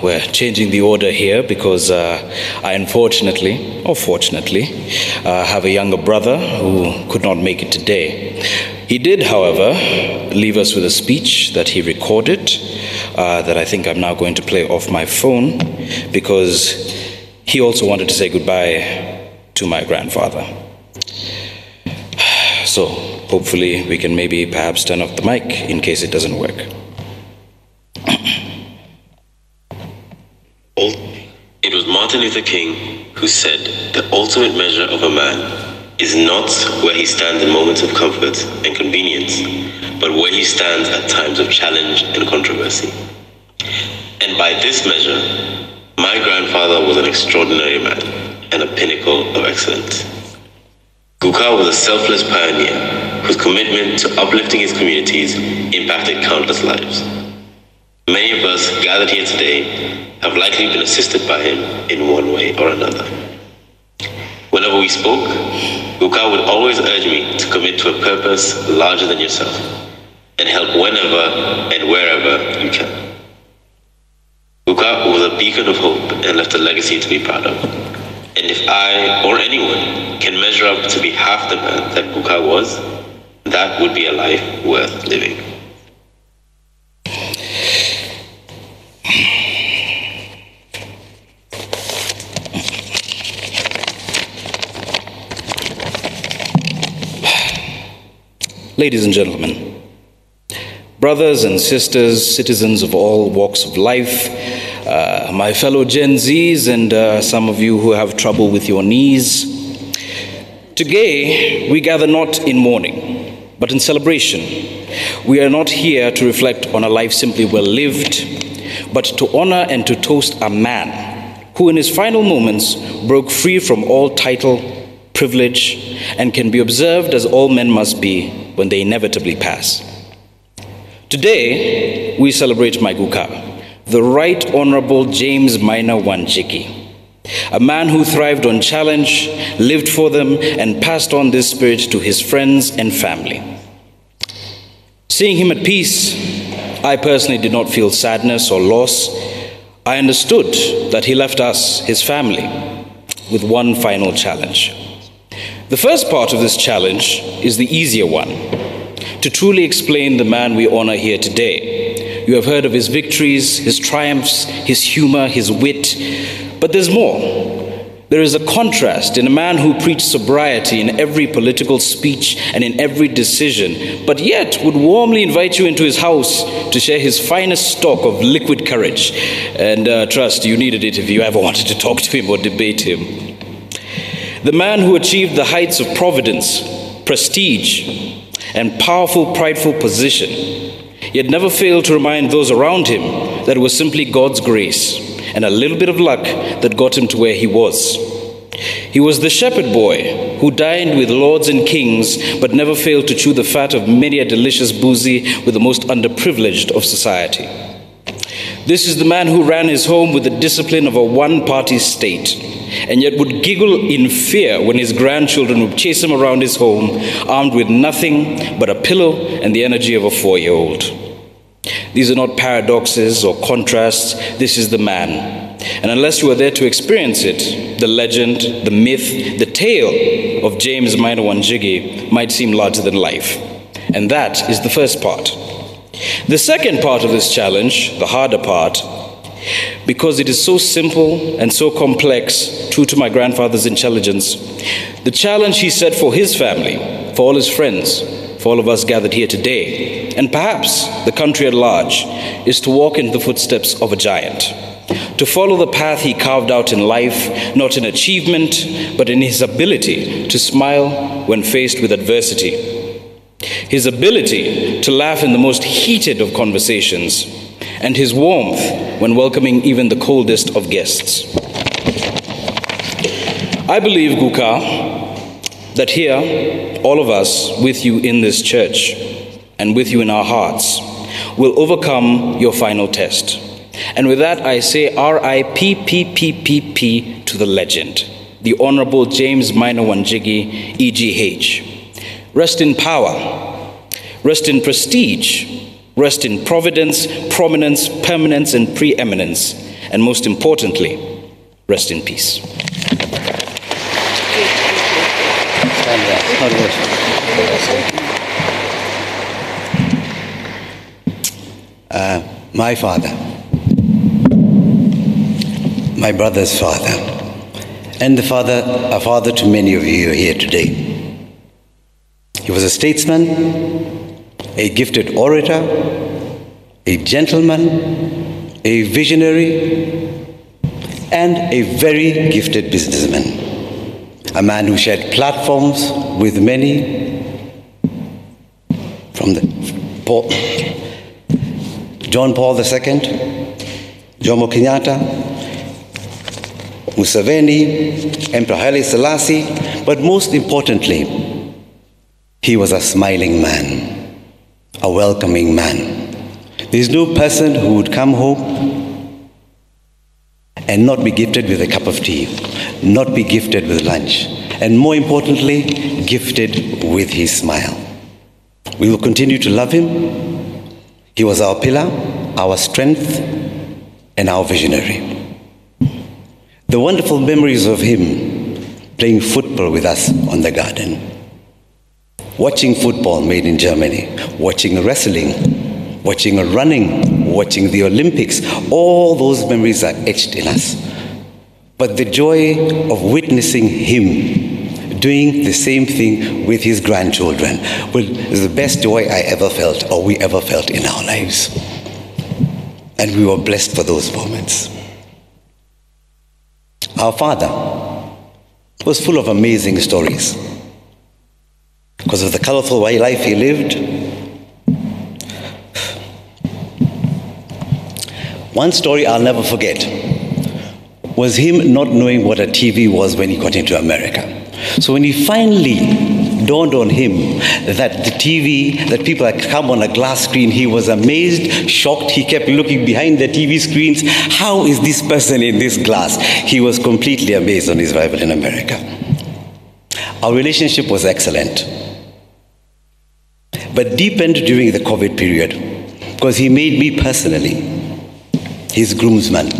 we're changing the order here because I unfortunately, or fortunately, have a younger brother who could not make it today. He did, however, leave us with a speech that he recorded that I think I'm now going to play off my phone because he also wanted to say goodbye to my grandfather. So hopefully we can maybe perhaps turn off the mic in case it doesn't work. It was Martin Luther King who said, "The ultimate measure of a man is not where he stands in moments of comfort and convenience, but where he stands at times of challenge and controversy." And by this measure, my grandfather was an extraordinary man and a pinnacle of excellence. Gukar was a selfless pioneer whose commitment to uplifting his communities impacted countless lives. Many of us gathered here today have likely been assisted by him in one way or another. Whenever we spoke, Gukar would always urge me to commit to a purpose larger than yourself and help whenever and wherever you can. Gukar was a beacon of hope and left a legacy to be proud of. And if I or anyone can measure up to be half the man that Gukar was, that would be a life worth living. Ladies and gentlemen, brothers and sisters, citizens of all walks of life, my fellow Gen Zs and some of you who have trouble with your knees, today we gather not in mourning, but in celebration. We are not here to reflect on a life simply well lived, but to honor and to toast a man who in his final moments broke free from all title, privilege, and can be observed as all men must be when they inevitably pass. Today, we celebrate my Gukar, the Right Honorable James Maina Wanjigi, a man who thrived on challenge, lived for them, and passed on this spirit to his friends and family. Seeing him at peace, I personally did not feel sadness or loss. I understood that he left us, his family, with one final challenge. The first part of this challenge is the easier one, to truly explain the man we honor here today. You have heard of his victories, his triumphs, his humor, his wit, but there's more. There is a contrast in a man who preached sobriety in every political speech and in every decision, but yet would warmly invite you into his house to share his finest stock of liquid courage. And trust, you needed it if you ever wanted to talk to him or debate him. The man who achieved the heights of providence, prestige, and powerful, prideful position, yet never failed to remind those around him that it was simply God's grace and a little bit of luck that got him to where he was. He was the shepherd boy who dined with lords and kings, but never failed to chew the fat of many a delicious boozy with the most underprivileged of society. This is the man who ran his home with the discipline of a one-party state, and yet would giggle in fear when his grandchildren would chase him around his home, armed with nothing but a pillow and the energy of a 4-year-old. These are not paradoxes or contrasts. This is the man. And unless you are there to experience it, the legend, the myth, the tale of James Maina Wanjigi might seem larger than life. And that is the first part. The second part of this challenge, the harder part, because it is so simple and so complex, true to my grandfather's intelligence, the challenge he set for his family, for all his friends, for all of us gathered here today, and perhaps the country at large, is to walk in the footsteps of a giant, to follow the path he carved out in life, not in achievement, but in his ability to smile when faced with adversity, his ability to laugh in the most heated of conversations, and his warmth when welcoming even the coldest of guests. I believe, Gukar, that here, all of us with you in this church and with you in our hearts will overcome your final test. And with that, I say R.I.P.P.P.P.P. to the legend, the Honorable James Maina Wanjigi, EGH. Rest in power, rest in prestige, rest in providence, prominence, permanence, and preeminence. and most importantly, rest in peace. My father, my brother's father, and a father to many of you here today. He was a statesman, a gifted orator, a gentleman, a visionary, and a very gifted businessman. A man who shared platforms with many, from John Paul II, Jomo Kenyatta, Museveni, Emperor Haile Selassie, but most importantly, he was a smiling man, a welcoming man. There's no person who would come home and not be gifted with a cup of tea, not be gifted with lunch, and more importantly, gifted with his smile. We will continue to love him. He was our pillar, our strength, and our visionary. The wonderful memories of him playing football with us on the garden, watching football made in Germany, watching wrestling, watching running, watching the Olympics, all those memories are etched in us. But the joy of witnessing him doing the same thing with his grandchildren was the best joy I ever felt, or we ever felt in our lives. And we were blessed for those moments. Our father was full of amazing stories. Because of the colorful life he lived, one story I'll never forget was him not knowing what a TV was when he got into America. So when he finally dawned on him that the TV, that people had come on a glass screen, he was amazed, shocked. He kept looking behind the TV screens. How is this person in this glass? He was completely amazed on his arrival in America. Our relationship was excellent, but deepened during the COVID period, because he made me personally his groomsman.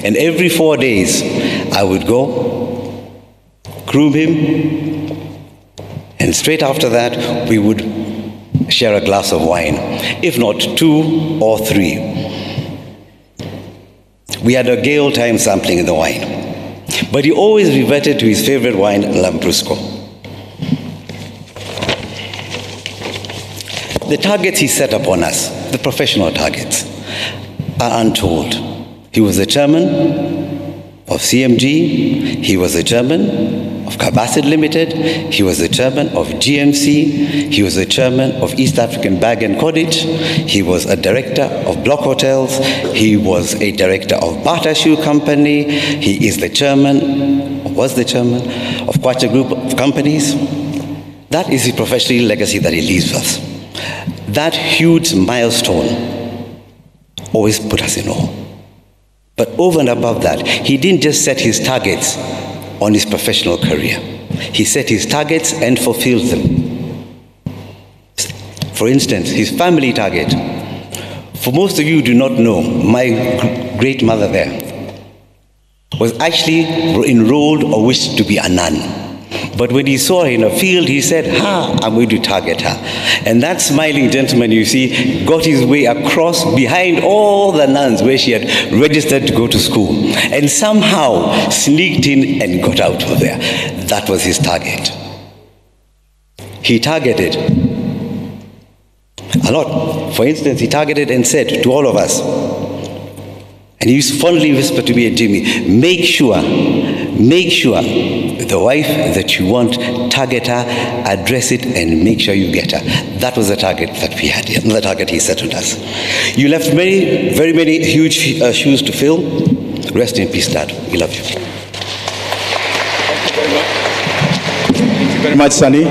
And every 4 days, I would go, groom him, and straight after that, we would share a glass of wine, if not 2 or 3. We had a gay old time sampling in the wine, but he always reverted to his favorite wine, Lambrusco. The targets he set upon us, the professional targets, are untold. He was the chairman of CMG, he was the chairman of Cabacid Limited, he was the chairman of GMC, he was the chairman of East African Bag and Cordage, he was a director of Block Hotels, he was a director of Bata Shoe Company, he is the chairman, or was the chairman, of Kwacha Group of Companies. That is his professional legacy that he leaves us. That huge milestone always put us in awe. But over and above that, he didn't just set his targets on his professional career. He set his targets and fulfilled them. For instance, his family target. For most of you who do not know, my great mother there was actually enrolled or wished to be a nun. But when he saw her in a field, he said, I'm going to target her. And that smiling gentleman, you see, got his way across behind all the nuns where she had registered to go to school, and somehow sneaked in and got out of there. That was his target. He targeted a lot. For instance, he targeted and said to all of us, and he used to fondly whisper to me and Jimmy, make sure the wife that you want, target her, address it, and make sure you get her. That was the target that we had, the target he set on us. You left very many huge shoes to fill. Rest in peace, Dad. We love you. Thank you very much. Thank you very much, Sunny.